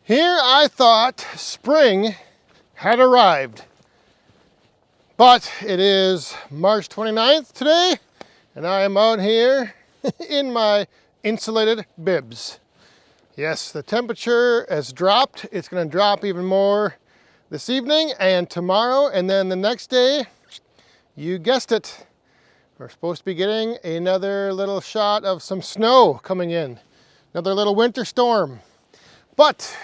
Here I thought spring had arrived, but it is March 29th today, and I am out here in my insulated bibs. Yes, the temperature has dropped. It's going to drop even more this evening and tomorrow, and then the next day, you guessed it, we're supposed to be getting another little shot of some snow coming in, another little winter storm. But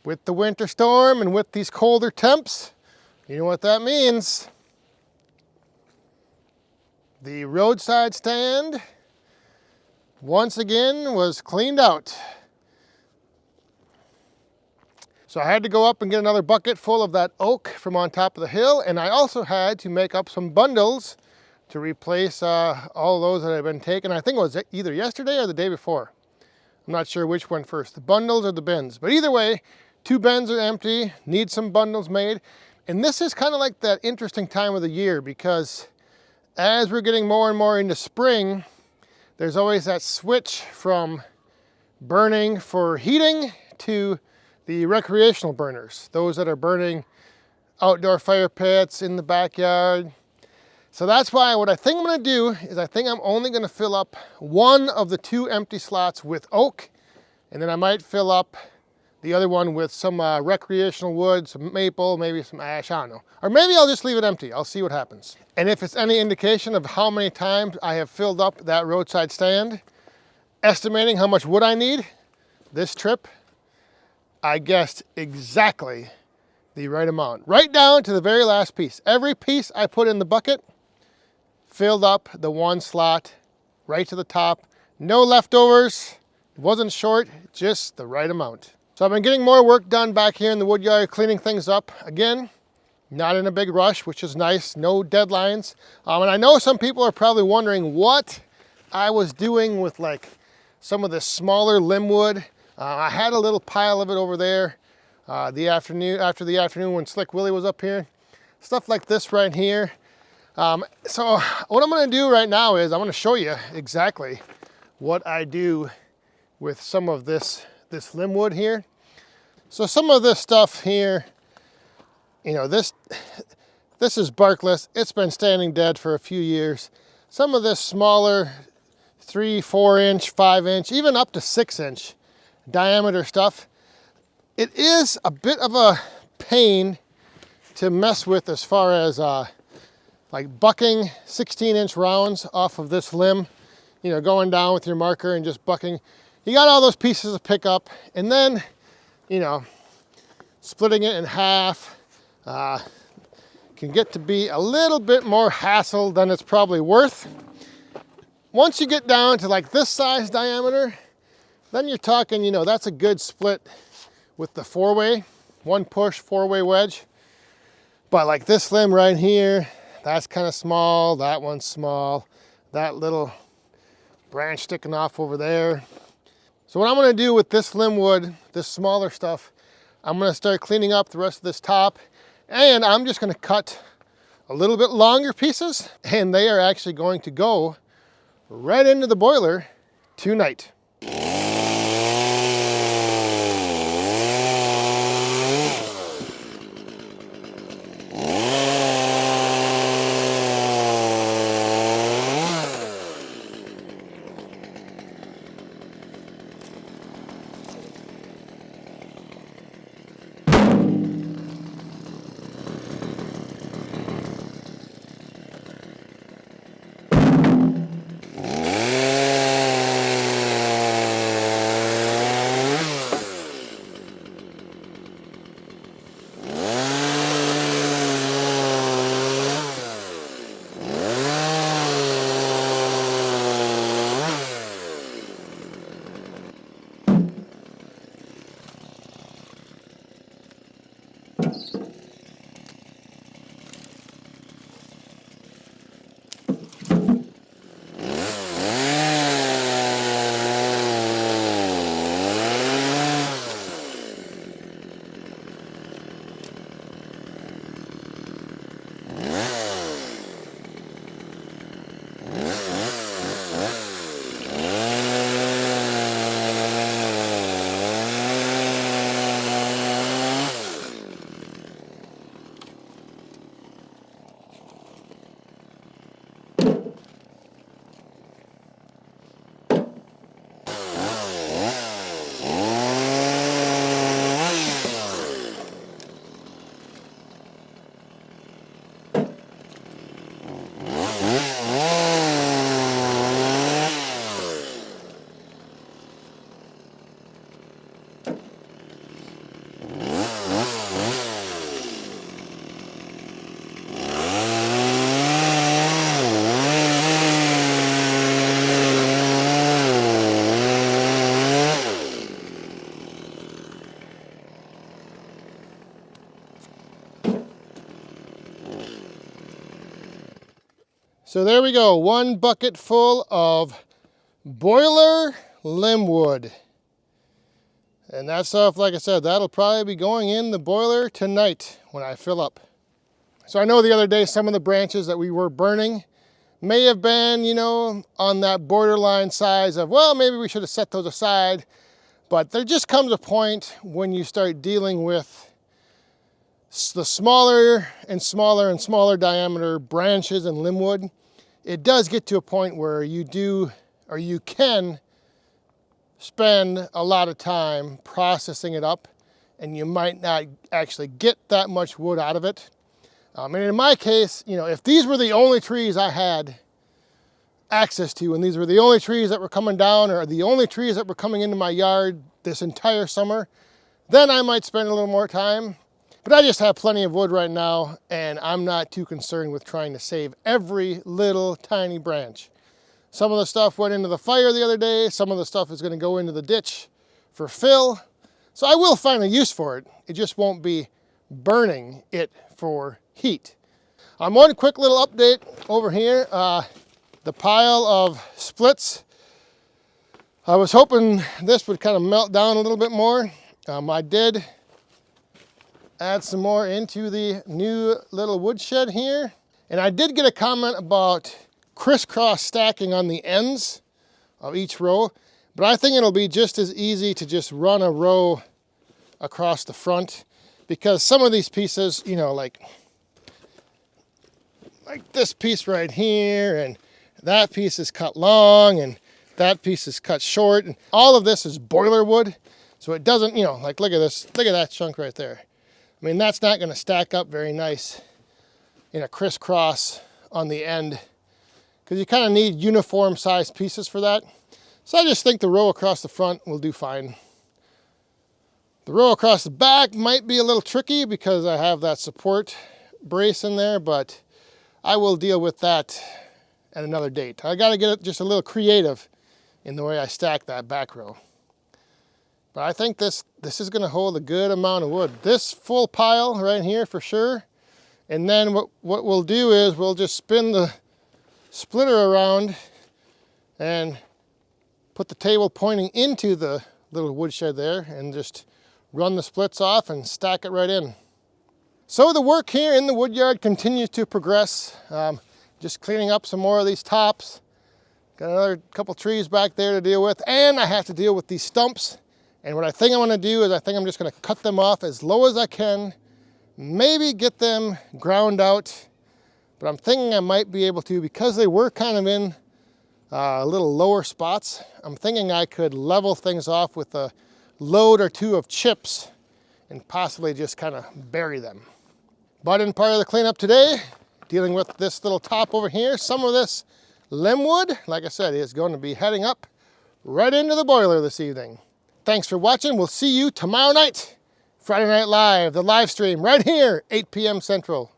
with the winter storm and with these colder temps, you know what that means. The roadside stand once again was cleaned out. So I had to go up and get another bucket full of that oak from on top of the hill, and I also had to make up some bundles to replace all those that I've been taking. I think it was either yesterday or the day before. I'm not sure which one first, the bundles or the bins. But either way, 2 bins are empty, need some bundles made. And this is kind of like that interesting time of the year, because as we're getting more and more into spring, there's always that switch from burning for heating to the recreational burners, those that are burning outdoor fire pits in the backyard. So that's why what I think I'm going to do is I think I'm only going to fill up one of the 2 empty slots with oak, and then I might fill up the other one with some recreational wood, some maple, maybe some ash, I don't know. Or maybe I'll just leave it empty. I'll see what happens. And if it's any indication of how many times I have filled up that roadside stand, estimating how much wood I need this trip, I guessed exactly the right amount. Right down to the very last piece. Every piece I put in the bucket filled up the one slot right to the top. No leftovers. It wasn't short, just the right amount. So I've been getting more work done back here in the wood yard, cleaning things up. Again, not in a big rush, which is nice. No deadlines. And I know some people are probably wondering what I was doing with like some of the smaller limb wood. I had a little pile of it over there after the afternoon when Slick Willie was up here. Stuff like this right here. So what I'm going to do right now is I'm going to show you exactly what I do with some of this limb wood here. So some of this stuff here, you know, this is barkless. It's been standing dead for a few years. Some of this smaller 3, 4 inch, 5 inch, even up to 6 inch diameter stuff, it is a bit of a pain to mess with as far as like bucking 16-inch rounds off of this limb, you know, going down with your marker and just bucking. You got all those pieces to pick up, and then, you know, splitting it in half can get to be a little bit more hassle than it's probably worth. Once you get down to like this size diameter, then you're talking, you know, that's a good split with the 4-way, 1 push 4-way wedge. But like this limb right here, that's kind of small, that one's small, that little branch sticking off over there. So what I'm going to do with this limb wood, this smaller stuff, I'm going to start cleaning up the rest of this top, and I'm just going to cut a little bit longer pieces, and they are actually going to go right into the boiler tonight. So there we go, 1 bucket full of boiler limb wood. And that stuff, like I said, that'll probably be going in the boiler tonight when I fill up. So I know the other day some of the branches that we were burning may have been, you know, on that borderline size of, well, maybe we should have set those aside. But there just comes a point when you start dealing with the smaller and smaller and smaller diameter branches and limb wood. It does get to a point where you do, or you can spend a lot of time processing it up, and you might not actually get that much wood out of it. And in my case, you know, if these were the only trees I had access to, and these were the only trees that were coming down, or the only trees that were coming into my yard this entire summer, then I might spend a little more time. But I just have plenty of wood right now, and I'm not too concerned with trying to save every little tiny branch. Some of the stuff went into the fire the other day. Some of the stuff is going to go into the ditch for fill. So I will find a use for it. It just won't be burning it for heat. One quick little update over here. The pile of splits. I was hoping this would kind of melt down a little bit more. I did add some more into the new little woodshed here. And I did get a comment about crisscross stacking on the ends of each row, but I think it'll be just as easy to just run a row across the front, because some of these pieces, you know, like this piece right here, and that piece is cut long, and that piece is cut short, and all of this is boiler wood, so it doesn't, you know, like look at this, look at that chunk right there. I mean, that's not going to stack up very nice in a crisscross on the end, because you kind of need uniform sized pieces for that. So I just think the row across the front will do fine. The row across the back might be a little tricky because I have that support brace in there, but I will deal with that at another date. I got to get it just a little creative in the way I stack that back row. But I think this is going to hold a good amount of wood. This full pile right here for sure. And then what we'll do is we'll just spin the splitter around and put the table pointing into the little woodshed there and just run the splits off and stack it right in. So the work here in the woodyard continues to progress. Just cleaning up some more of these tops. Got another couple trees back there to deal with, and I have to deal with these stumps. And what I think I want to do is I think I'm just going to cut them off as low as I can, maybe get them ground out. But I'm thinking I might be able to, because they were kind of in a little lower spots, I'm thinking I could level things off with a load or two of chips and possibly just kind of bury them. But in part of the cleanup today, dealing with this little top over here, some of this limb wood, like I said, is going to be heading up right into the boiler this evening. Thanks for watching. We'll see you tomorrow night, Friday Night Live, the live stream right here, 8 p.m. Central.